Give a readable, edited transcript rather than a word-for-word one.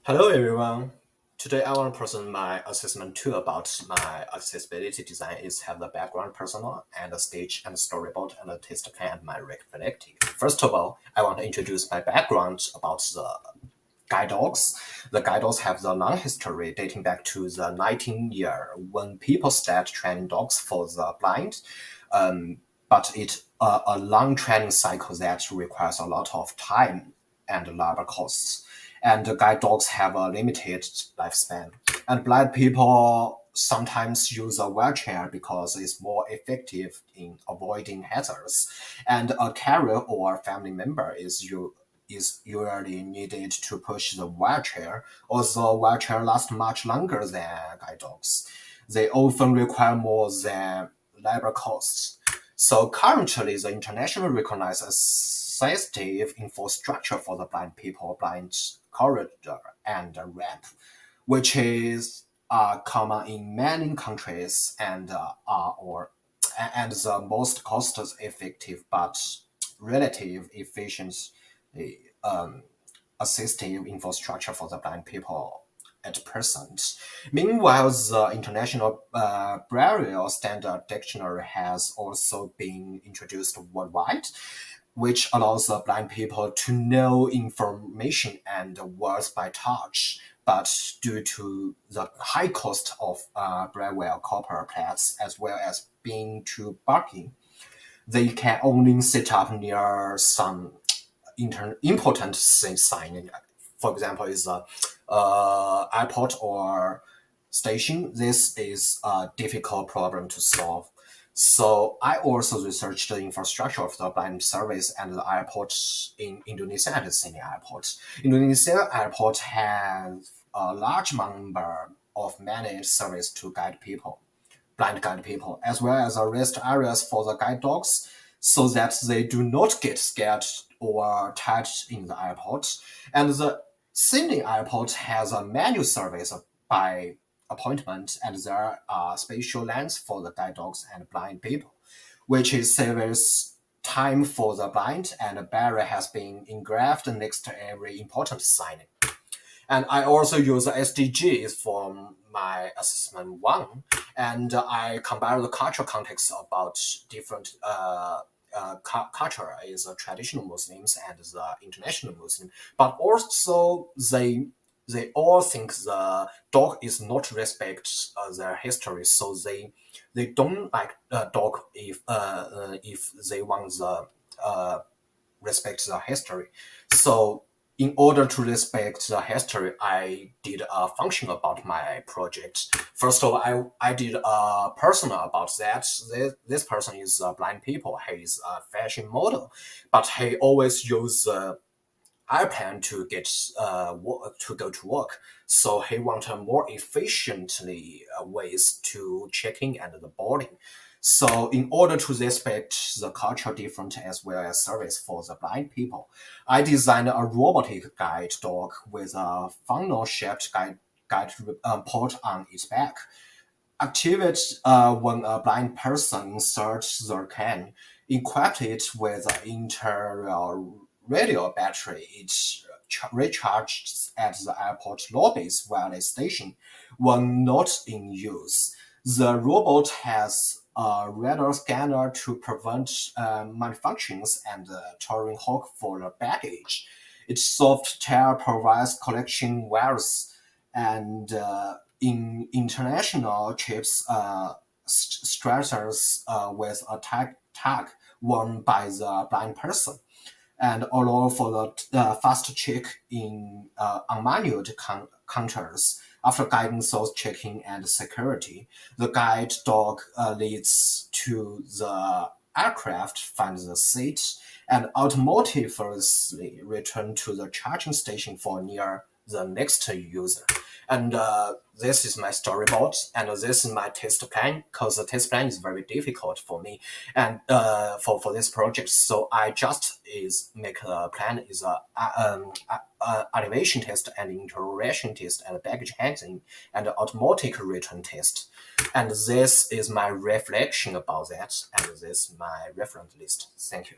Hello everyone. Today I want to present my assessment tool about my accessibility design is have the background persona and a sketch and a storyboard and a test plan and my reflective. First of all, I want to introduce my background about the guide dogs. The guide dogs have the long history dating back to the 19th when people started training dogs for the blind. But it's a long training cycle that requires a lot of time and labor costs. And guide dogs have a limited lifespan. And blind people sometimes use a wheelchair because it's more effective in avoiding hazards. And a carrier or family member is usually needed to push the wheelchair, although wheelchair lasts much longer than guide dogs. They often require more than labor costs. So currently, the internationally recognized assistive infrastructure for the blind people, blind corridor, and ramp, which is common in many countries and the most cost-effective but relative efficient assistive infrastructure for the blind people at present. Meanwhile, the International Braille Standard Dictionary has also been introduced worldwide, which allows the blind people to know information and words by touch. But due to the high cost of Braille copper plates as well as being too bulky, they can only set up near some important sign. For example, is a airport or station. This is a difficult problem to solve. So I also researched the infrastructure of the blind service and the airports in Indonesia and Sydney airport. Indonesia airport has a large number of managed service to blind guide people, as well as rest areas for the guide dogs, so that they do not get scared or touched in the airport. And the Sydney airport has a menu service by appointment, and there are special lanes for the guide dogs and blind people, which is saves time for the blind, and a barrier has been engraved next to every important sign. And I also use SDGs for my assessment one, and I compare the cultural context about different culture is traditional Muslims and the international Muslim, but also they all think the dog is not respect their history, so they don't like dog if they want the respect the history. So in order to respect the history, I did a function about my project. First of all, I did a personal about that. This person is a blind people. He is a fashion model, but he always use airplane to to go to work. So he wanted more efficiently ways to checking and the boarding. So in order to respect the cultural difference as well as service for the blind people, I designed a robotic guide dog with a funnel-shaped guide port on its back. Activate when a blind person inserts their can, equipped it with an interior radio battery. It recharges at the airport lobby's wireless station when not in use. The robot has a radar scanner to prevent malfunctions and a touring hook for the baggage. Its software provides collection wires and in international trips stressors with a tag worn by the blind person and allow for the fast check in unmanual counters. After guiding those checking and security, the guide dog leads to the aircraft, finds the seat, and automatically return to the charging station for near the next user. And this is my storyboard, and this is my test plan, because the test plan is very difficult for me and for this project. So I just make a plan is elevation test and interaction test and baggage handling and automatic return test. And this is my reflection about that, and this is my reference list. Thank you.